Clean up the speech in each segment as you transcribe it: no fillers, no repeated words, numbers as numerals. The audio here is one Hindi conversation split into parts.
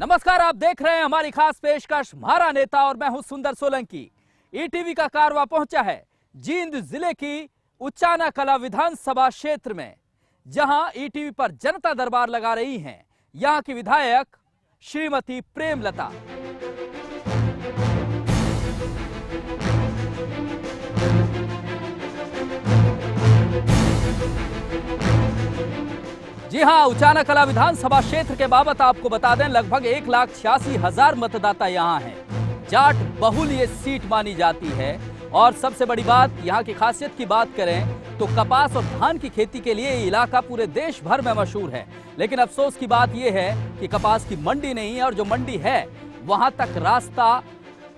नमस्कार, आप देख रहे हैं हमारी खास पेशकश म्हारा नेता और मैं हूं सुंदर सोलंकी। ईटीवी का कारवां पहुंचा है जींद जिले की उचाना कला विधानसभा क्षेत्र में, जहां ईटीवी पर जनता दरबार लगा रही हैं यहां की विधायक श्रीमती प्रेमलता। जी हां, उचाना कला विधानसभा क्षेत्र के बाबत आपको बता दें, लगभग 1,86,000 मतदाता यहां हैं। जाट बहुल ये सीट मानी जाती है और सबसे बड़ी बात, यहां की खासियत की बात करें तो कपास और धान की खेती के लिए ये इलाका पूरे देश भर में मशहूर है। लेकिन अफसोस की बात यह है कि कपास की मंडी नहीं है और जो मंडी है वहां तक रास्ता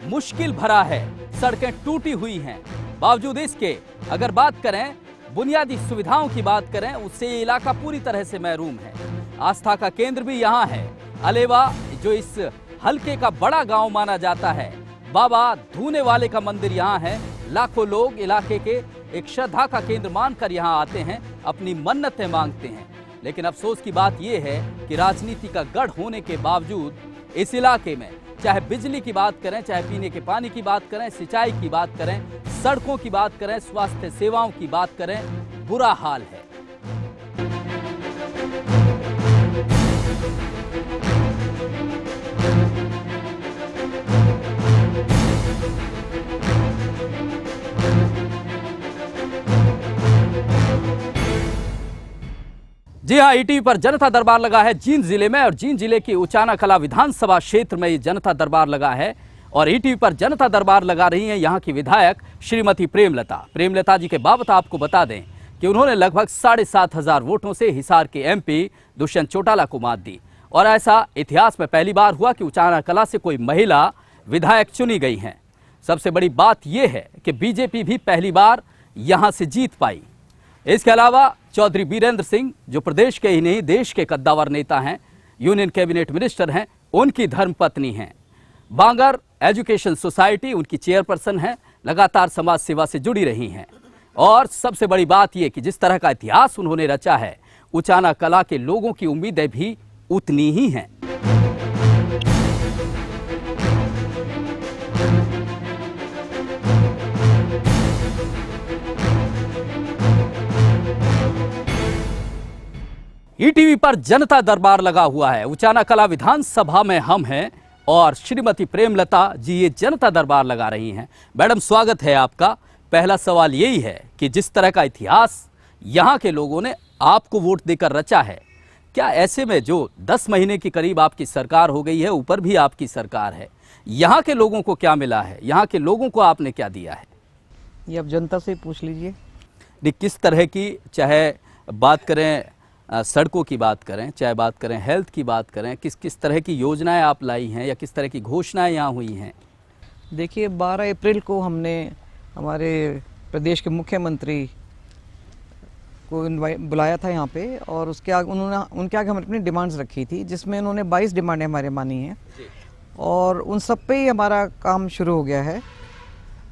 मुश्किल भरा है, सड़कें टूटी हुई हैं। बावजूद इसके अगर बात करें बुनियादी सुविधाओं की बात करें, उससे ये इलाका पूरी तरह से महरूम है। आस्था का केंद्र भी यहाँ है। अलेवा जो इस हलके का बड़ा गांव माना जाता है, बाबा धूने वाले का मंदिर यहाँ है। लाखों लोग इलाके के एक श्रद्धा का केंद्र मानकर यहाँ आते हैं, अपनी मन्नतें मांगते हैं। लेकिन अफसोस की बात यह है कि राजनीति का गढ़ होने के बावजूद इस इलाके में चाहे बिजली की बात करें, चाहे पीने के पानी की बात करें, सिंचाई की बात करें, सड़कों की बात करें, स्वास्थ्य सेवाओं की बात करें, बुरा हाल है। जी हां, ईटीवी पर जनता दरबार लगा है जींद जिले में और जींद जिले की उचाना कला विधानसभा क्षेत्र में ये जनता दरबार लगा है और ईटीवी पर जनता दरबार लगा रही हैं यहां की विधायक श्रीमती प्रेमलता। प्रेमलता जी के बाबत आपको बता दें कि उन्होंने लगभग 7,500 वोटों से हिसार के एमपी दुष्यंत चौटाला को मात दी और ऐसा इतिहास में पहली बार हुआ कि उचाना कला से कोई महिला विधायक चुनी गई हैं। सबसे बड़ी बात यह है कि बीजेपी भी पहली बार यहां से जीत पाई। इसके अलावा चौधरी बीरेंद्र सिंह जो प्रदेश के ही नहीं देश के कद्दावर नेता हैं, यूनियन कैबिनेट मिनिस्टर हैं, उनकी धर्मपत्नी हैं। बांगर एजुकेशन सोसाइटी उनकी चेयरपर्सन हैं, लगातार समाज सेवा से जुड़ी रही हैं। और सबसे बड़ी बात यह कि जिस तरह का इतिहास उन्होंने रचा है, उचाना कला के लोगों की उम्मीदें भी उतनी ही हैं। ईटीवी पर जनता दरबार लगा हुआ है। उचाना कला विधानसभा में हम हैं और श्रीमती प्रेमलता जी ये जनता दरबार लगा रही हैं। मैडम, स्वागत है आपका। पहला सवाल यही है कि जिस तरह का इतिहास यहाँ के लोगों ने आपको वोट देकर रचा है, क्या ऐसे में जो 10 महीने के करीब आपकी सरकार हो गई है, ऊपर भी आपकी सरकार है, यहाँ के लोगों को क्या मिला है, यहाँ के लोगों को आपने क्या दिया है? ये आप जनता से पूछ लीजिए। किस तरह की, चाहे बात करें सड़कों की बात करें, चाहे बात करें हेल्थ की बात करें, किस किस तरह की योजनाएं आप लाई हैं या किस तरह की घोषणाएं यहाँ हुई हैं? देखिए, 12 अप्रैल को हमने हमारे प्रदेश के मुख्यमंत्री को बुलाया था यहाँ पे और उसके आगे उनके आगे हमने अपनी डिमांड्स रखी थी, जिसमें उन्होंने 22 डिमांडें हमारे मानी हैं और उन सब पे ही हमारा काम शुरू हो गया है।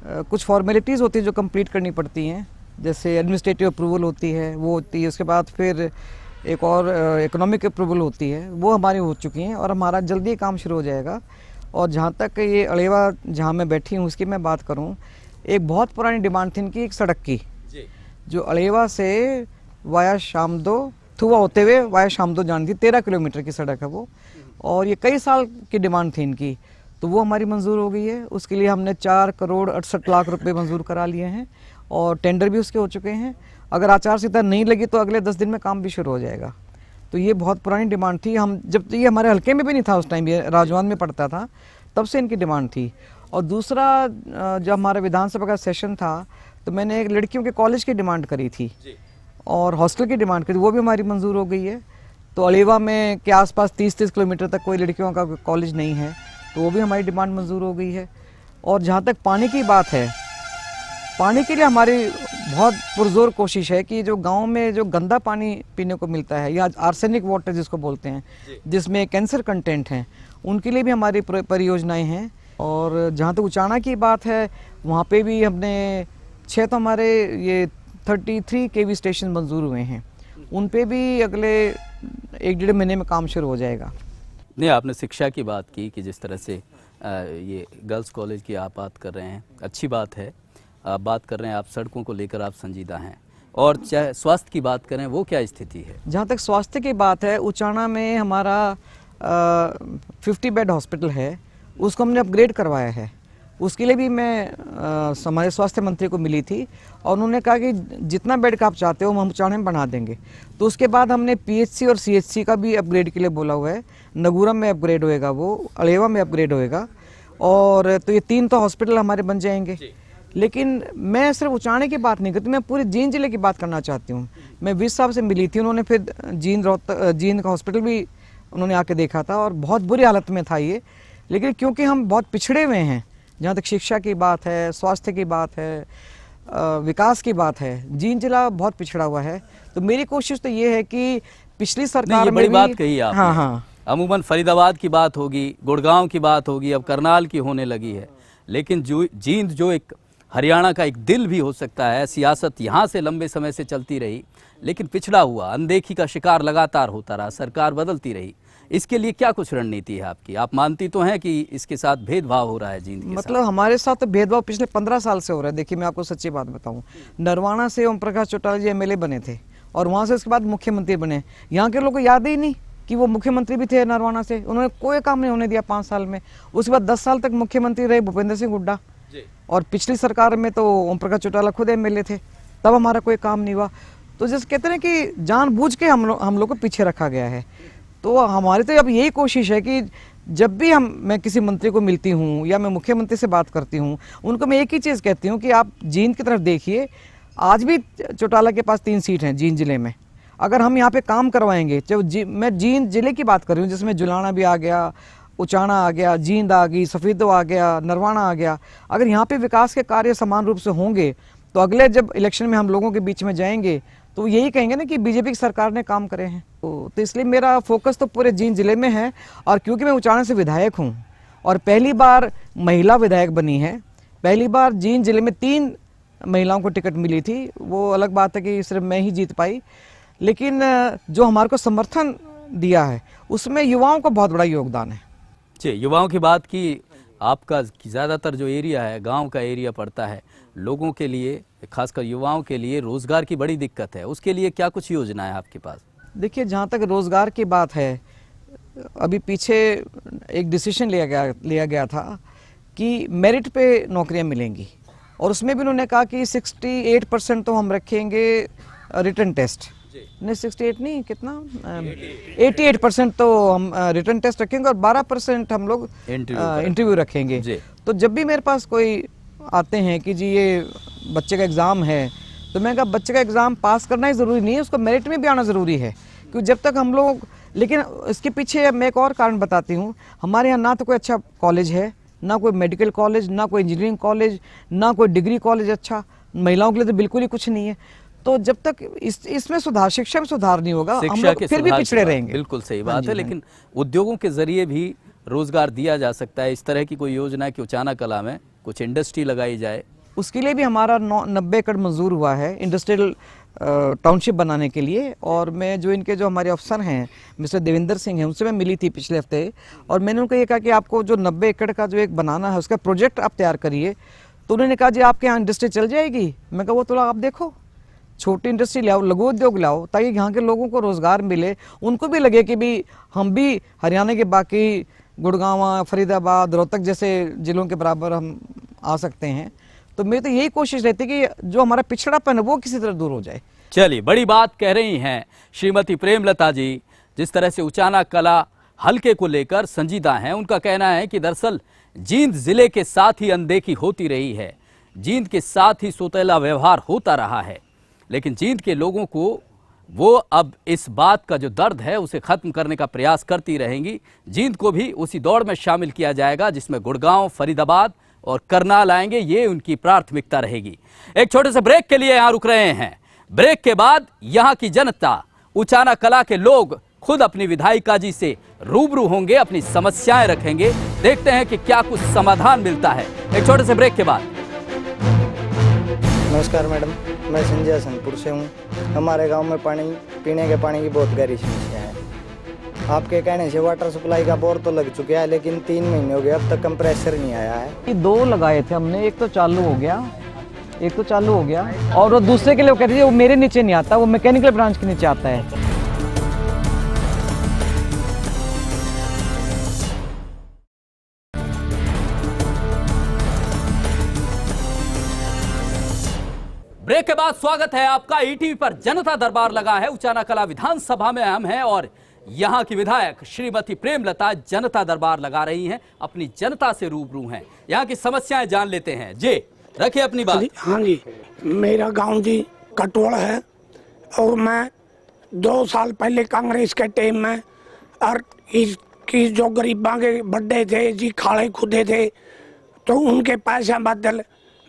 कुछ फॉर्मेलिटीज़ होती है जो कंप्लीट करनी पड़ती हैं, जैसे एडमिनिस्ट्रेटिव अप्रूवल होती है, वो होती है। उसके बाद फिर एक और इकोनॉमिक अप्रूवल होती है, वो हमारी हो चुकी हैं और हमारा जल्दी काम शुरू हो जाएगा। और जहाँ तक ये अलेवा जहाँ मैं बैठी हूँ उसकी मैं बात करूँ, एक बहुत पुरानी डिमांड थी इनकी, एक सड़क की जो अलेवा से वाया शामदो थुआ होते हुए वाया शामदो जानी थी। 13 किलोमीटर की सड़क है वो, और ये कई साल की डिमांड थी इनकी, तो वो हमारी मंजूर हो गई है। उसके लिए हमने 4,68,00,000 रुपये मंजूर करा लिए हैं और टेंडर भी उसके हो चुके हैं। अगर आचार संहिता नहीं लगी तो अगले 10 दिन में काम भी शुरू हो जाएगा। तो ये बहुत पुरानी डिमांड थी। हम जब ये हमारे हल्के में भी नहीं था उस टाइम, ये राजवान में पड़ता था, तब से इनकी डिमांड थी। और दूसरा, जब हमारा विधानसभा का सेशन था तो मैंने एक लड़कियों के कॉलेज की डिमांड करी थी और हॉस्टल की डिमांड करी, वो भी हमारी मंजूर हो गई है। तो अलेवा में के आसपास 30-30 किलोमीटर तक कोई लड़कियों का कॉलेज नहीं है, तो वो भी हमारी डिमांड मंजूर हो गई है। और जहाँ तक पानी की बात है, पानी के लिए हमारी बहुत पुरजोर कोशिश है कि जो गांव में जो गंदा पानी पीने को मिलता है या आर्सेनिक वाटर जिसको बोलते हैं, जिसमें कैंसर कंटेंट हैं, उनके लिए भी हमारी परियोजनाएं हैं। और जहाँ तक उचाना की बात है, वहाँ पे भी हमने 6 तो हमारे ये 33 केवी स्टेशन मंजूर हुए हैं, उन पे भी अगले 1-1.5 महीने में काम शुरू हो जाएगा। नहीं, आपने शिक्षा की बात की कि जिस तरह से ये गर्ल्स कॉलेज की आप बात कर रहे हैं, अच्छी बात है। आप बात कर रहे हैं, आप सड़कों को लेकर आप संजीदा हैं, और चाहे स्वास्थ्य की बात करें, वो क्या स्थिति है? जहाँ तक स्वास्थ्य की बात है, उचाना में हमारा 50 बेड हॉस्पिटल है, उसको हमने अपग्रेड करवाया है। उसके लिए भी मैं हमारे स्वास्थ्य मंत्री को मिली थी और उन्होंने कहा कि जितना बेड का आप चाहते हो हम उचाना में बना देंगे। तो उसके बाद हमने पीएचसी और सीएचसी का भी अपग्रेड के लिए बोला हुआ है। नगूरम में अपग्रेड होएगा, वो अलेवा में अपग्रेड होएगा, और तो ये 3 तो हॉस्पिटल हमारे बन जाएंगे। लेकिन मैं सिर्फ उचाने की बात नहीं करती, मैं पूरे जींद जिले की बात करना चाहती हूँ। मैं विस साहब से मिली थी, उन्होंने फिर जींद का हॉस्पिटल भी उन्होंने आके देखा था और बहुत बुरी हालत में था ये। लेकिन क्योंकि हम बहुत पिछड़े हुए हैं, जहाँ तक शिक्षा की बात है, स्वास्थ्य की बात है, विकास की बात है, जींद जिला बहुत पिछड़ा हुआ है। तो मेरी कोशिश तो ये है कि पिछली सरकार ये में बड़ी भी, बात कही आपने। हाँ हाँ, अमूमन फरीदाबाद की बात होगी, गुड़गांव की बात होगी, अब करनाल की होने लगी है, लेकिन जो जींद जो एक हरियाणा का एक दिल भी हो सकता है, सियासत यहाँ से लंबे समय से चलती रही, लेकिन पिछड़ा हुआ, अनदेखी का शिकार लगातार होता रहा, सरकार बदलती रही। इसके लिए क्या कुछ रणनीति है आपकी? आप मानती तो हैं कि इसके साथ भेदभाव हो रहा है जींद के मतलब हमारे साथ तो भेदभाव पिछले 15 साल से हो रहा है। देखिए, मैं आपको सच्ची बात बताऊं, नरवाना से ओम प्रकाश चौटाला जी एमएलए बने थे और वहाँ से उसके बाद मुख्यमंत्री बने। यहाँ के लोगों को याद ही नहीं कि वो मुख्यमंत्री भी थे नरवाना से। उन्होंने कोई काम नहीं होने दिया 5 साल में। उसके बाद 10 साल तक मुख्यमंत्री रहे भूपेंद्र सिंह हुड्डा, और पिछली सरकार में तो ओम प्रकाश चौटाला खुद एमएलए थे, तब हमारा कोई काम नहीं हुआ। तो जैसे कहते हैं कि जानबूझ के हम लोग को पीछे रखा गया है। तो हमारी तो अब यही कोशिश है कि जब भी मैं किसी मंत्री को मिलती हूँ या मैं मुख्यमंत्री से बात करती हूँ, उनको मैं एक ही चीज़ कहती हूँ कि आप जींद की तरफ देखिए। आज भी चौटाला के पास 3 सीट हैं जींद जिले में। अगर हम यहाँ पे काम करवाएंगे, चाहे मैं जींद जिले की बात कर रही हूँ, जिसमें जुलाना भी आ गया, उचाना आ गया, जींद आ गई, सफीदो आ गया, नरवाना आ गया। अगर यहाँ पे विकास के कार्य समान रूप से होंगे तो अगले जब इलेक्शन में हम लोगों के बीच में जाएंगे तो यही कहेंगे ना कि बीजेपी की सरकार ने काम करे हैं। तो इसलिए मेरा फोकस तो पूरे जींद जिले में है। और क्योंकि मैं उचाना से विधायक हूँ और पहली बार महिला विधायक बनी है, पहली बार जींद जिले में 3 महिलाओं को टिकट मिली थी। वो अलग बात है कि सिर्फ मैं ही जीत पाई, लेकिन जो हमारे को समर्थन दिया है उसमें युवाओं का बहुत बड़ा योगदान है। जी, युवाओं की बात की, आपका ज़्यादातर जो एरिया है गांव का एरिया पड़ता है, लोगों के लिए, खासकर युवाओं के लिए रोजगार की बड़ी दिक्कत है। उसके लिए क्या कुछ योजना है आपके पास? देखिए, जहाँ तक रोज़गार की बात है, अभी पीछे एक डिसीजन लिया गया था कि मेरिट पे नौकरियाँ मिलेंगी, और उसमें भी उन्होंने कहा कि 68% तो हम रखेंगे रिटन टेस्ट, नहीं 68 नहीं, कितना 88% तो हम रिटन टेस्ट रखेंगे और 12% हम लोग इंटरव्यू रखेंगे। तो जब भी मेरे पास कोई आते हैं कि जी ये बच्चे का एग्ज़ाम है, तो मैं कहा बच्चे का एग्ज़ाम पास करना ही ज़रूरी नहीं है, उसको मेरिट में भी आना ज़रूरी है। क्योंकि जब तक हम लोग, लेकिन इसके पीछे मैं एक और कारण बताती हूँ, हमारे यहाँ ना तो कोई अच्छा कॉलेज है, ना कोई मेडिकल कॉलेज, ना कोई इंजीनियरिंग कॉलेज, ना कोई डिग्री कॉलेज अच्छा, महिलाओं के लिए तो बिल्कुल ही कुछ नहीं है। तो जब तक इसमें सुधार, शिक्षा में सुधार नहीं होगा, हम लोग फिर भी पिछड़े रहेंगे। बिल्कुल सही बात है, लेकिन उद्योगों के जरिए भी रोजगार दिया जा सकता है। इस तरह की कोई योजना है कि उचाना कला में कुछ इंडस्ट्री लगाई जाए? उसके लिए भी हमारा 90 एकड़ मंजूर हुआ है इंडस्ट्रियल टाउनशिप बनाने के लिए। और मैं जो इनके जो हमारे अफसर हैं मिस्टर देवेंद्र सिंह हैं, उनसे मैं मिली थी पिछले हफ्ते, और मैंने उनको ये कहा कि आपको जो 90 एकड़ का जो एक बनाना है उसका प्रोजेक्ट आप तैयार करिए। तो उन्होंने कहा जी आपके यहाँ इंडस्ट्री चल जाएगी। मैं कहा वो थोड़ा आप देखो, छोटी इंडस्ट्री लाओ, लघु उद्योग लाओ, ताकि यहाँ के लोगों को रोज़गार मिले, उनको भी लगे कि भी हम भी हरियाणा के बाकी गुड़गांव, फरीदाबाद, रोहतक जैसे जिलों के बराबर हम आ सकते हैं। तो मेरी तो यही कोशिश रहती है कि जो हमारा पिछड़ापन है वो किसी तरह दूर हो जाए। चलिए, बड़ी बात कह रही हैं श्रीमती प्रेमलता जी। जिस तरह से उचाना कला हल्के को लेकर संजीदा हैं, उनका कहना है कि दरअसल जींद जिले के साथ ही अनदेखी होती रही है, जींद के साथ ही सौतेला व्यवहार होता रहा है, लेकिन जींद के लोगों को वो अब इस बात का जो दर्द है उसे खत्म करने का प्रयास करती रहेंगी। जींद को भी उसी दौड़ में शामिल किया जाएगा जिसमें गुड़गांव, फरीदाबाद और करनाल आएंगे, ये उनकी प्राथमिकता रहेगी। एक छोटे से ब्रेक के लिए यहां रुक रहे हैं। ब्रेक के बाद यहां की जनता, उचाना कला के लोग खुद अपनी विधायिका जी से रूबरू होंगे, अपनी समस्याएं रखेंगे, देखते हैं कि क्या कुछ समाधान मिलता है। एक छोटे से ब्रेक के बाद। नमस्कार मैडम, मैं संजय हसनपुर से हूँ। हमारे गांव में पीने के पानी की बहुत गहरी समस्या है। आपके कहने से वाटर सप्लाई का बोर तो लग चुका है, लेकिन 3 महीने हो गए अब तक कंप्रेसर नहीं आया है। ये 2 लगाए थे हमने, एक तो चालू हो गया और वो दूसरे के लिए वो कहते थे वो मेरे नीचे नहीं आता, वो मैकेनिकल ब्रांच के नीचे आता है। ब्रेक के बाद स्वागत है आपका। ईटीवी पर जनता दरबार लगा है। उचाना कला विधानसभा में हम हैं और यहाँ की विधायक श्रीमती प्रेमलता जनता दरबार लगा रही हैं, अपनी जनता से रूबरू हैं, यहाँ की समस्याएं जान लेते हैं। जी रखिए अपनी बात। हाँ जी, मेरा गांव जी कटोल है और मैं 2 साल पहले कांग्रेस के टाइम में और इसकी जो गरीबा के बड्डे थे जी, खाड़े खुदे थे, तो उनके पैसे बदल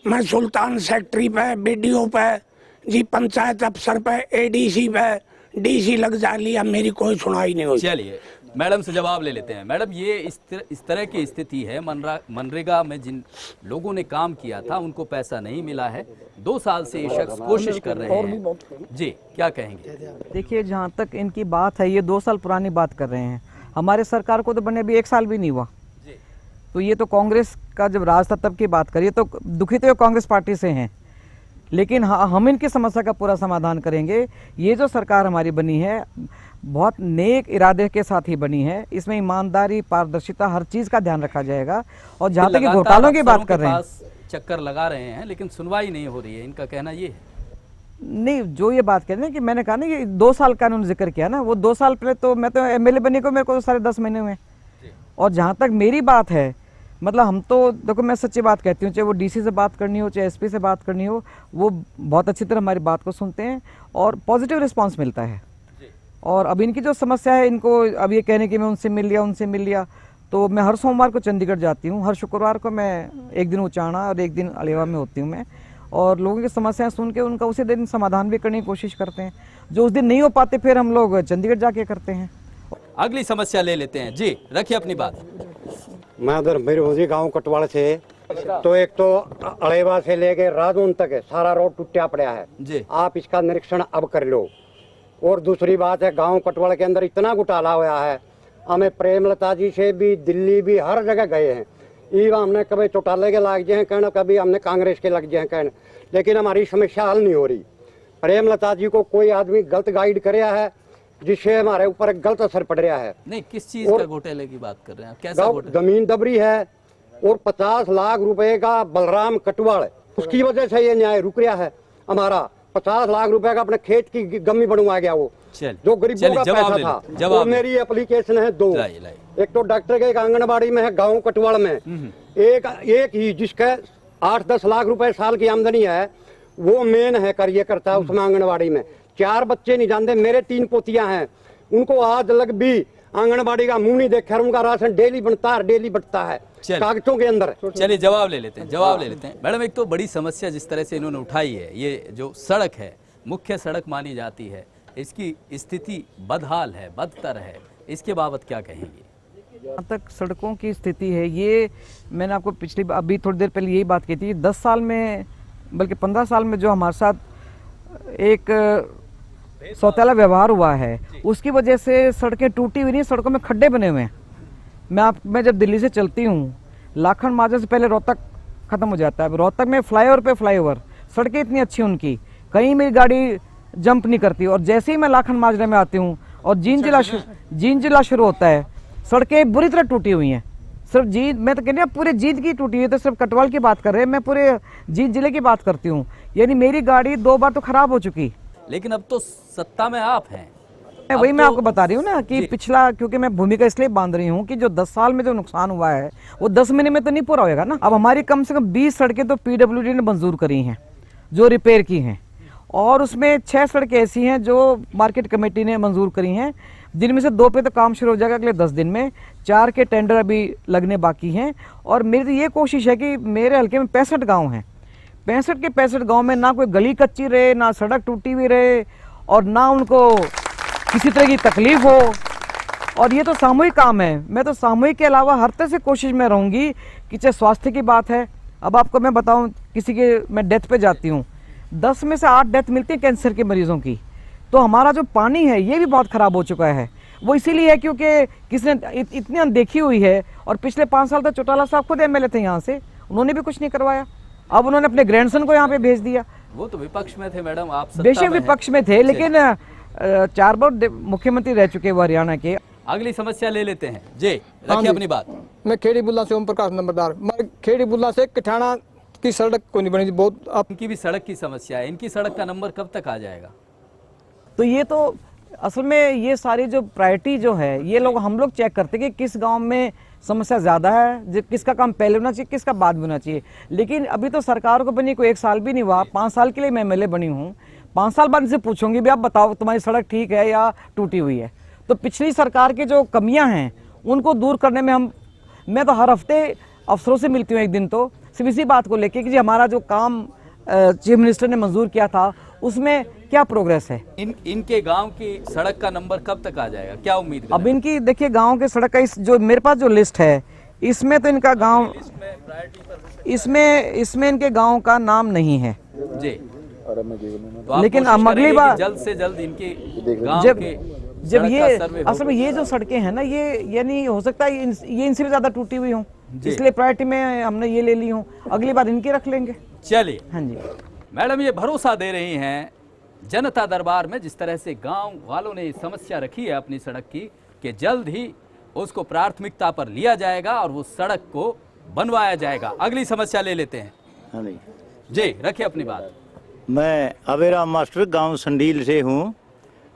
मैं सुल्तान सेक्रेटरी पे, बीडीओ पे जी, पंचायत अफसर पे, एडीसी पे, डीसी लग जा लिया, मेरी कोई सुनाई नहीं हुई। चलिए मैडम से जवाब ले लेते हैं। मैडम, ये इस तरह की स्थिति है। मनरेगा में जिन लोगों ने काम किया था उनको पैसा नहीं मिला है। 2 साल से ये शख्स कोशिश कर रहे हैं। जी क्या कहेंगे? देखिए, जहाँ तक इनकी बात है, ये 2 साल पुरानी बात कर रहे हैं। हमारे सरकार को तो बने अभी 1 साल भी नहीं हुआ। तो ये तो कांग्रेस का जब राज था तब की बात करिए, तो दुखी तो कांग्रेस पार्टी से हैं, लेकिन हाँ, हम इनकी समस्या का पूरा समाधान करेंगे। ये जो सरकार हमारी बनी है बहुत नेक इरादे के साथ ही बनी है। इसमें ईमानदारी, पारदर्शिता, हर चीज़ का ध्यान रखा जाएगा। और जहाँ तक घोटालों की बात कर रहे हैं, चक्कर लगा रहे हैं लेकिन सुनवाई नहीं हो रही है, इनका कहना ये है। नहीं, जो ये बात कह रहे हैं कि मैंने कहा ना कि 2 साल का उन्होंने जिक्र किया ना, वो 2 साल पहले तो मैं तो एमएलए बने को मेरे को तो साढ़े 10 महीने हुए। और जहाँ तक मेरी बात है, मतलब हम तो देखो, मैं सच्ची बात कहती हूँ, चाहे वो डीसी से बात करनी हो, चाहे एसपी से बात करनी हो, वो बहुत अच्छी तरह हमारी बात को सुनते हैं और पॉजिटिव रिस्पांस मिलता है। और अब इनकी जो समस्या है, इनको अब ये कहने कि मैं उनसे मिल लिया, तो मैं हर सोमवार को चंडीगढ़ जाती हूँ, हर शुक्रवार को मैं एक दिन उचाना और एक दिन अलेवा में होती हूँ मैं, और लोगों की समस्याएं सुन के उनका उसी दिन समाधान भी करने की कोशिश करते हैं। जो उस दिन नहीं हो पाते फिर हम लोग चंडीगढ़ जाके करते हैं। अगली समस्या ले लेते हैं। जी रखिए अपनी बात। मैं उधर मेरे गांव कटवाड़ से, तो एक तो अलेवा से लेके राजौन तक है, सारा रोड टूटा पड़ा है जी। आप इसका निरीक्षण अब कर लो। और दूसरी बात है, गांव कटवाड़ के अंदर इतना घोटाला हुआ है, हमें प्रेमलता जी से भी, दिल्ली भी, हर जगह गए हैं। ये हमने कभी चौटाले के लग जाए कहना, कभी हमने कांग्रेस के लग जाए कहना, लेकिन हमारी समस्या हल नहीं हो रही। प्रेमलता जी को कोई आदमी गलत गाइड कराया है, जिससे हमारे ऊपर गलत असर पड़ रहा है। नहीं, किस चीज का घोटाले की बात कर रहे हैं? कैसा घोटाला? जमीन दबरी है और 50 लाख रुपए का बलराम कटवाड़, उसकी वजह से ये न्याय रुक रहा है हमारा। 50 लाख रुपए का अपने खेत की गमी बनवा गया वो, जो गरीबों का पैसा था। और मेरी एप्लीकेशन है 2, एक तो डॉक्टर के, एक आंगनबाड़ी में है गाँव कटवाड़ में, एक ही जिसका 8-10 लाख रुपए साल की आमदनी है, वो मेन है कार्यकर्ता उसमें आंगनबाड़ी में। 4 बच्चे नहीं जानते, मेरे 3 पोतियां हैं, उनको आज लग भी आंगनबाड़ी का मुंह नहीं देखा, उनका राशन डेली बनता है, डेली बटता है कागजों के अंदर। चलिए जवाब ले लेते हैं। मैडम, एक तो बड़ी समस्या जिस तरह से इन्होंने उठाई है, ये जो सड़क है, मुख्य सड़क मानी जाती है, इसकी स्थिति बदहाल है, बदतर है, इसके बाबत क्या कहेंगे? जहाँ तक सड़कों की स्थिति है, ये मैंने आपको अभी थोड़ी देर पहले यही बात की थी। 10 साल में, बल्कि 15 साल में जो हमारे साथ एक सौतेला व्यवहार हुआ है, उसकी वजह से सड़कें टूटी हुई नहीं, सड़कों में खड्डे बने हुए हैं। मैं जब दिल्ली से चलती हूँ, लाखन माजरा से पहले रोहतक खत्म हो जाता है। रोहतक में फ्लाईओवर पे फ्लाईओवर, सड़कें इतनी अच्छी उनकी, कहीं मेरी गाड़ी जंप नहीं करती। और जैसे ही मैं लाखन माजरे में आती हूँ और जींद जिला शुरू होता है, सड़कें बुरी तरह टूटी हुई हैं। सिर्फ जींद, मैं तो कहती हूँ पूरे जींद की टूटी हुई है, तो सिर्फ कटवाल की बात कर रहे हैं, मैं पूरे जींद जिले की बात करती हूँ। यानी मेरी गाड़ी 2 बार तो खराब हो चुकी। लेकिन अब तो सत्ता में आप हैं। वही मैं आपको बता रही हूँ ना कि पिछला, क्योंकि मैं भूमिका इसलिए बांध रही हूँ कि जो 10 साल में जो नुकसान हुआ है वो 10 महीने में तो नहीं पूरा होएगा ना। अब हमारी कम से कम 20 सड़कें तो पीडब्ल्यूडी ने मंजूर करी हैं, जो रिपेयर की हैं, और उसमें 6 सड़कें ऐसी हैं जो मार्केट कमेटी ने मंजूर करी हैं, जिनमें से 2 पे तो काम शुरू हो जाएगा अगले 10 दिन में, 4 के टेंडर अभी लगने बाकी हैं। और मेरी ये कोशिश है कि मेरे हल्के में 65 गाँव हैं, 65 के 65 गाँव में ना कोई गली कच्ची रहे, ना सड़क टूटी हुई रहे, और ना उनको किसी तरह की तकलीफ हो। और ये तो सामूहिक काम है। मैं तो सामूहिक के अलावा हर तरह से कोशिश में रहूँगी कि चाहे स्वास्थ्य की बात है। अब आपको मैं बताऊँ, किसी के मैं डेथ पे जाती हूँ, 10 में से 8 डेथ मिलती है कैंसर के मरीजों की। तो हमारा जो पानी है ये भी बहुत ख़राब हो चुका है। वो इसीलिए है क्योंकि किसने इतनी अनदेखी हुई है। और पिछले 5 साल तक चौटाला साहब खुद एमएलए थे यहाँ से, उन्होंने भी कुछ नहीं करवाया। अब उन्होंने अपने ग्रैंडसन को यहाँ पे भेज दिया। वो तो विपक्ष में थे मैडम, आप सत्ता बेशक में हैं। विपक्ष में थे, लेकिन 4 बार मुख्यमंत्री रह चुके वो हरियाणा के। अगली समस्या ले लेते हैं जी, रखिए अपनी बात। मैं खेड़ी बुल्ला से ओम प्रकाश नंबरदार। मैं खेड़ी बुल्ला से कठाना की सड़क को नहीं बनी बहुत। अब इनकी भी सड़क की समस्या है, इनकी सड़क का नंबर कब तक आ जाएगा? तो ये तो असल में ये सारी जो प्रायोरिटी जो है, ये लोग हम लोग चेक करते हैं कि किस गांव में समस्या ज़्यादा है, किसका काम पहले होना चाहिए, किसका बाद में होना चाहिए। लेकिन अभी तो सरकार को बनी कोई 1 साल भी नहीं हुआ, 5 साल के लिए मैं एमएलए बनी हूँ। 5 साल बाद इनसे पूछूंगी भी आप बताओ तुम्हारी सड़क ठीक है या टूटी हुई है। तो पिछली सरकार की जो कमियां हैं उनको दूर करने में मैं तो हर हफ्ते अफसरों से मिलती हूँ, एक दिन तो सिर्फ इसी बात को लेके कि जी हमारा जो काम चीफ मिनिस्टर ने मंजूर किया था उसमें क्या प्रोग्रेस है। इनके गांव की सड़क का नंबर कब तक आ जाएगा, क्या उम्मीद करें? अब इनकी देखिए गांव के सड़क का इस जो मेरे पास जो लिस्ट है इसमें तो इनका गांव इसमें इनके गांव का नाम नहीं है जी। तो लेकिन अब अगली बार जल्द से जल्द इनके गांव जब के जब सड़क ये का सर्वे असल में ये जो सड़कें हैं ना, ये यानी हो सकता है ये इनसे भी ज्यादा टूटी हुई हों, इसलिए प्रायोरिटी में हमने ये ले ली हूँ। अगली बार इनकी रख लेंगे। चलिए हाँ जी मैडम, ये भरोसा दे रही हैं जनता दरबार में, जिस तरह से गांव वालों ने समस्या रखी है अपनी सड़क की, कि जल्द ही उसको प्राथमिकता पर लिया जाएगा और वो सड़क को बनवाया जाएगा। अगली समस्या ले लेते हैं। हाँ जी जी, रखिए अपनी बात। मैं अवेराम मास्टर गांव संडील से हूँ।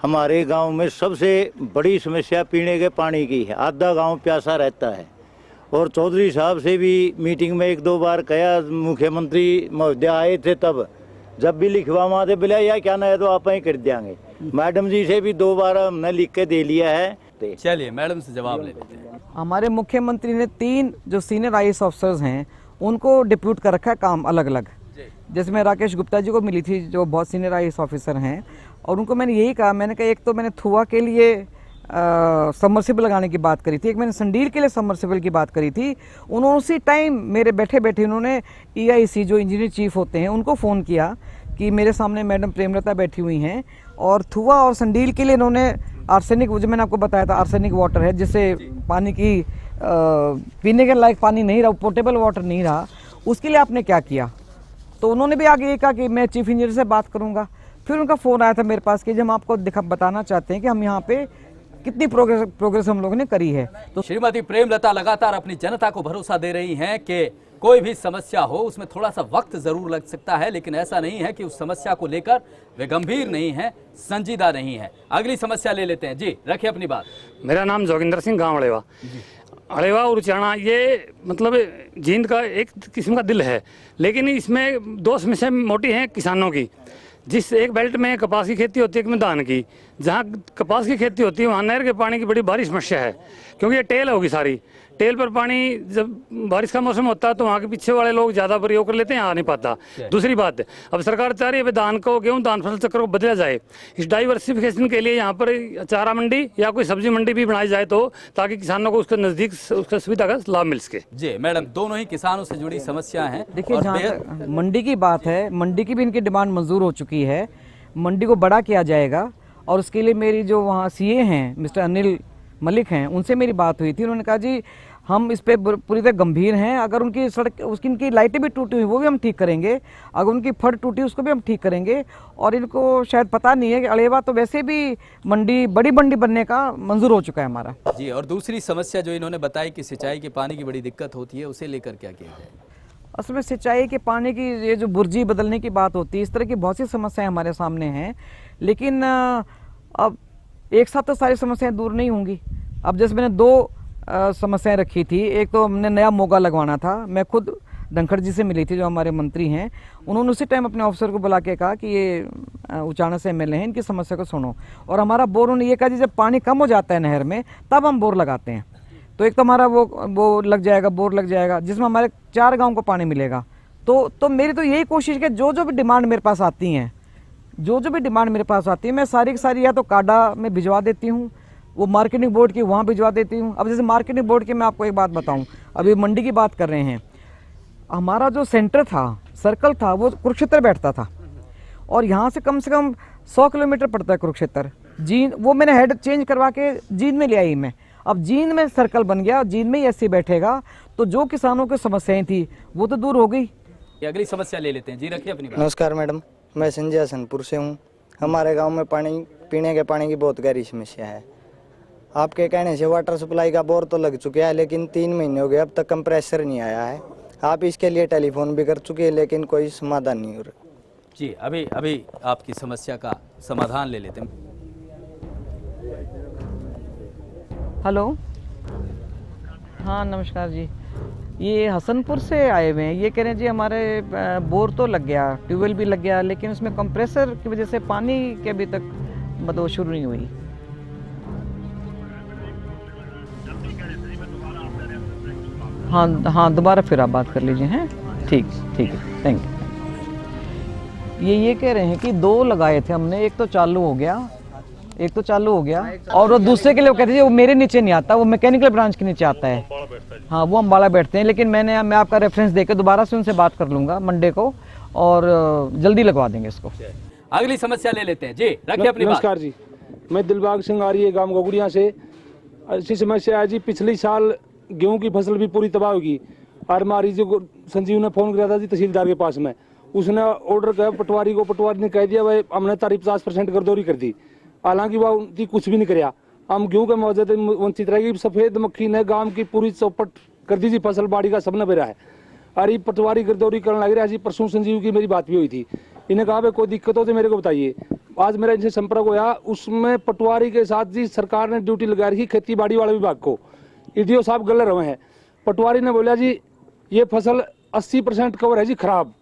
हमारे गांव में सबसे बड़ी समस्या पीने के पानी की है। आधा गांव प्यासा रहता है और चौधरी साहब से भी मीटिंग में 1-2 बार कहा, मुख्यमंत्री महोदय आए थे तब, जब भी लिखवा दे बोला या क्या ना है तो आप ही कर देंगे। मैडम जी से भी 2 बार हमने लिख के दे लिया है। चलिए मैडम से जवाब ले लेते हैं। हमारे मुख्यमंत्री ने 3 जो सीनियर आईएएस ऑफिसर्स हैं उनको डिप्यूट कर रखा है काम अलग अलग। जैसे मैं राकेश गुप्ता जी को मिली थी जो बहुत सीनियर आईएएस ऑफिसर हैं, और उनको मैंने यही कहा, मैंने कहा एक तो मैंने थुआ के लिए सबमर्सिबल लगाने की बात करी थी, एक मैंने संडील के लिए सबमर्सिबल की बात करी थी। उन्होंने उसी टाइम मेरे बैठे बैठे उन्होंने EIC जो इंजीनियर चीफ होते हैं उनको फ़ोन किया कि मेरे सामने मैडम प्रेमलता बैठी हुई हैं, और थुआ और संडील के लिए इन्होंने आर्सेनिक, जो मैंने आपको बताया था आर्सेनिक वाटर है जिससे पानी की पीने के लायक पानी नहीं रहा, पोर्टेबल वाटर नहीं रहा, उसके लिए आपने क्या किया। तो उन्होंने भी आगे ये कहा कि मैं चीफ इंजीनियर से बात करूंगा। फिर उनका फ़ोन आया था मेरे पास कि हम आपको बताना चाहते हैं कि हम यहाँ पे कितनी प्रोग्रेस हम लोगों ने करी है। तो श्रीमती प्रेमलता लगातार अपनी जनता को भरोसा दे रही हैं कि कोई भी समस्या हो उसमें थोड़ा सा वक्त जरूर लग सकता है, लेकिन ऐसा नहीं है कि उस समस्या को लेकर वे गंभीर नहीं है, संजीदा नहीं है। अगली समस्या ले लेते हैं। जी, रखिए अपनी बात। मेरा नाम जोगिंदर सिंह, गांव अड़ेवा और उचाणा, ये मतलब जींद का एक किस्म का दिल है, लेकिन इसमें 2 समस्या मोटी हैं किसानों की। जिस एक बेल्ट में कपास की खेती होती है, एक में धान की। जहाँ कपास की खेती होती है वहाँ नहर के पानी की बड़ी भारी समस्या है, क्योंकि ये टेल होगी सारी। टेल पर पानी जब बारिश का मौसम होता है तो वहाँ के पीछे वाले लोग ज़्यादा प्रयोग कर लेते हैं, आ नहीं पाता। दूसरी बात, अब सरकार चाह रही है धान को, गेहूँ, धान फसल चक्र को बदला जाए। इस डाइवर्सिफिकेशन के लिए यहाँ पर चारा मंडी या कोई सब्जी मंडी भी बनाई जाए, तो ताकि किसानों को उसके नज़दीक उसका सुविधा का लाभ मिल सके। जी मैडम, दोनों ही किसानों से जुड़ी समस्या है। देखिए, जहाँ तक मंडी की बात है, मंडी की भी इनकी डिमांड मंजूर हो चुकी है। मंडी को बड़ा किया जाएगा, और उसके लिए मेरी जो वहाँ CA हैं मिस्टर अनिल मलिक हैं, उनसे मेरी बात हुई थी। उन्होंने कहा जी हम इस पे पूरी तरह गंभीर हैं। अगर उनकी सड़क, उसकी इनकी लाइटें भी टूटी हुई वो भी हम ठीक करेंगे, अगर उनकी फट टूटी उसको भी हम ठीक करेंगे। और इनको शायद पता नहीं है कि अड़ेवा तो वैसे भी मंडी, बड़ी मंडी बनने का मंजूर हो चुका है हमारा। जी, और दूसरी समस्या जो इन्होंने बताई कि सिंचाई के पानी की बड़ी दिक्कत होती है, उसे लेकर क्या किया जाए? असल में सिंचाई के पानी की ये जो बुर्जी बदलने की बात होती है, इस तरह की बहुत सी समस्याएं हमारे सामने हैं, लेकिन अब एक साथ तो सारी समस्याएं दूर नहीं होंगी। अब जैसे मैंने 2 समस्याएं रखी थी, एक तो हमने नया मोगा लगवाना था। मैं खुद धनखड़ जी से मिली थी जो हमारे मंत्री हैं, उन्होंने उसी टाइम अपने ऑफिसर को बुला के कहा कि ये उचाणा से MLA हैं, इनकी समस्या को सुनो। और हमारा बोर, उन्होंने ये कहा जी जब पानी कम हो जाता है नहर में तब हम बोर लगाते हैं। तो एक तो हमारा वो लग जाएगा, बोर लग जाएगा, जिसमें हमारे 4 गाँव को पानी मिलेगा। तो मेरी तो यही कोशिश है, जो भी डिमांड मेरे पास आती हैं, जो भी डिमांड मेरे पास आती है, मैं सारी की सारी या तो काडा में भिजवा देती हूँ, वो मार्केटिंग बोर्ड की वहाँ भिजवा देती हूँ। अब जैसे मार्केटिंग बोर्ड की मैं आपको एक बात बताऊँ, अभी मंडी की बात कर रहे हैं, हमारा जो सेंटर था, सर्कल था, वो कुरुक्षेत्र बैठता था, और यहाँ से कम 100 किलोमीटर पड़ता है कुरुक्षेत्र। जींद वो मैंने हेड चेंज करवा के जींद में ले आई मैं। अब जींद में सर्कल बन गया, जींद में ही एससी बैठेगा, तो जो किसानों की समस्याएं थी वो तो दूर हो गई। अगली समस्या ले लेते हैं जी, रखिए अपनी बात। नमस्कार मैडम, मैं संजय हसनपुर से हूँ। हमारे गांव में पीने के पानी की बहुत गहरी समस्या है। आपके कहने से वाटर सप्लाई का बोर तो लग चुका है, लेकिन 3 महीने हो गए, अब तक कंप्रेसर नहीं आया है। आप इसके लिए टेलीफोन भी कर चुके हैं, लेकिन कोई समाधान नहीं हो रहा जी। अभी आपकी समस्या का समाधान ले लेते हैं। हेलो, हाँ नमस्कार जी, ये हसनपुर से आए हुए हैं। ये कह रहे हैं जी हमारे बोर तो लग गया, ट्यूबवेल भी लग गया, लेकिन उसमें कंप्रेसर की वजह से पानी के अभी तक मतलब शुरू नहीं हुई। हाँ, दोबारा फिर आप बात कर लीजिए। हैं, ठीक है, थैंक यू। ये कह रहे हैं कि 2 लगाए थे हमने, एक तो चालू हो गया और वो दूसरे के लिए वो कहते हैं वो मेरे नीचे नहीं आता, वो मैकेनिकल ब्रांच के नीचे आता है। हाँ, वो अम्बाला बैठते हैं, लेकिन मैं आपका रेफरेंस देकर दोबारा से उनसे बात कर लूँगा मंडे को, और जल्दी लगवा देंगे इसको। अगली समस्या ले लेते हैं जी, रखिए अपनी बात। नमस्कार जी, मैं दिलबाग सिंह आर्य गांव गोगुड़िया से। ऐसी समस्या है जी, पिछले साल गेहूं की फसल भी पूरी तबाह होगी, और हमारी जो संजीव ने फोन किया था जी तहसीलदार के पास में, उसने ऑर्डर किया पटवारी को, पटवारी ने कह दिया भाई हमने तारीफ 50% गर्दौरी कर दी, हालांकि वह उनकी कुछ भी नहीं कराया। हम गेहूं के मौजे से वंचित रहेगी। सफेद मक्खी ने गांव की पूरी चौपट कर दी जी, फसल बाड़ी का सबने बेरा है, और ये पटवारी गर्दौरी करने लग रहा है जी। परसों संजीव की मेरी बात भी हुई थी, इन्हें कहा भाई कोई दिक्कत हो तो मेरे को बताइए। आज मेरा इनसे संपर्क हुआ, उसमें पटवारी के साथ जी सरकार ने ड्यूटी लगा रखी खेती बाड़ी वाले विभाग को। ईडीओ साहब गलत रहे हैं। पटवारी ने बोला जी ये फसल 80% कवर है जी खराब।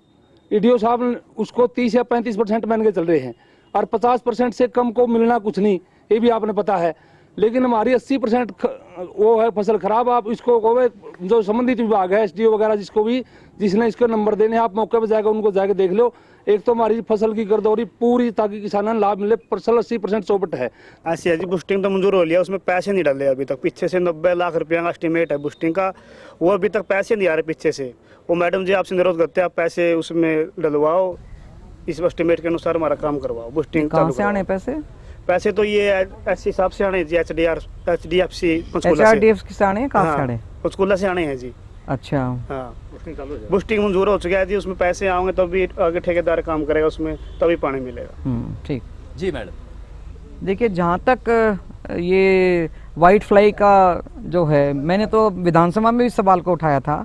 ईडीओ साहब उसको 30 या 35% मान के चल रहे हैं, और 50% से कम को मिलना कुछ नहीं, ये भी आपने पता है। लेकिन हमारी 80% वो है फसल खराब। आप इसको कहो जो संबंधित विभाग है, एसडीओ वगैरह, जिसको भी जिसने इसके नंबर देने हैं, आप मौके पर जाकर उनको जाके देख लो। एक तो हमारी फसल की गर्दौरी पूरी, ताकि किसानों लाभ मिले, फसल 80% चौपट है। ऐसी है जी, बुस्टिंग तो मंजूर हो लिया, उसमें पैसे नहीं डाले अभी तक। पीछे से 90 लाख रुपया का एस्टिमेट है बुस्टिंग का, वो अभी तक पैसे नहीं आ रहे पीछे से। वो मैडम जी आपसे अनुरोध करते हैं, आप पैसे उसमें डलवाओ, इस एस्टिमेट के अनुसार हमारा काम करवाओ। बुस्टिंग कहाँ से आने पैसे तो ये ऐसे हिसाब से आने जी, HDFC HRDF से आने, कहाँ से आने? पंचकूला से आने हैं जी। अच्छा, हाँ, बुस्टिंग मंजूर हो चुका है जी, उसमें पैसे आएंगे तभी आगे ठेकेदार काम करेगा, उसमें तभी पानी मिलेगा। ठीक जी मैडम। देखिए, जहाँ तक ये वाइट फ्लाई का जो है, मैंने तो विधानसभा में भी सवाल को उठाया था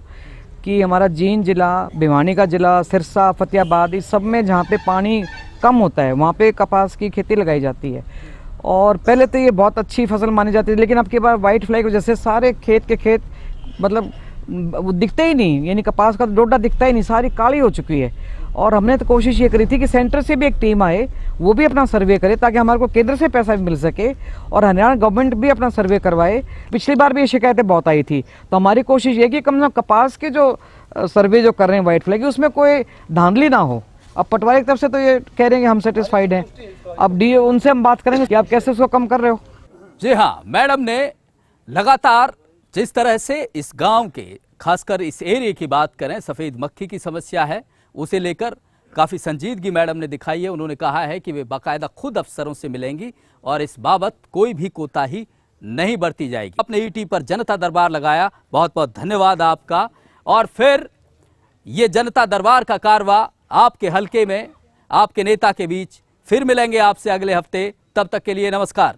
कि हमारा जींद जिला, भिवानी का जिला, सिरसा, फतेहाबाद, इस सब में जहाँ पे पानी कम होता है वहाँ पे कपास की खेती लगाई जाती है, और पहले तो ये बहुत अच्छी फसल मानी जाती है। लेकिन अब के बाद वाइट फ्लाई की वजह से सारे खेत मतलब वो दिखते ही नहीं, यानी कपास का डोडा दिखता ही नहीं, सारी काली हो चुकी है। और हमने तो कोशिश ये करी थी कि सेंटर से भी एक टीम आए, वो भी अपना सर्वे करे, ताकि हमारे को केंद्र से पैसा भी मिल सके, और हरियाणा गवर्नमेंट भी अपना सर्वे करवाए। पिछली बार भी ये शिकायतें बहुत आई थी, तो हमारी कोशिश ये कि कम से कम कपास के जो सर्वे जो कर रहे हैं वाइट फ्लाई की, उसमें कोई धांधली ना हो। अब पटवारी की तरफ से तो ये कह रहे हैं कि हम सेटिस्फाइड हैं, अब डी उनसे हम बात करेंगे कि आप कैसे उसको कम कर रहे हो। जी हाँ, मैडम ने लगातार जिस तरह से इस गांव के, खासकर इस एरिया की बात करें, सफ़ेद मक्खी की समस्या है, उसे लेकर काफ़ी संजीदगी मैडम ने दिखाई है। उन्होंने कहा है कि वे बाकायदा खुद अफसरों से मिलेंगी और इस बाबत कोई भी कोताही नहीं बरती जाएगी। अपने ईटी पर जनता दरबार लगाया, बहुत बहुत धन्यवाद आपका। और फिर ये जनता दरबार का कारवा आपके हलके में, आपके नेता के बीच फिर मिलेंगे आपसे अगले हफ्ते। तब तक के लिए नमस्कार।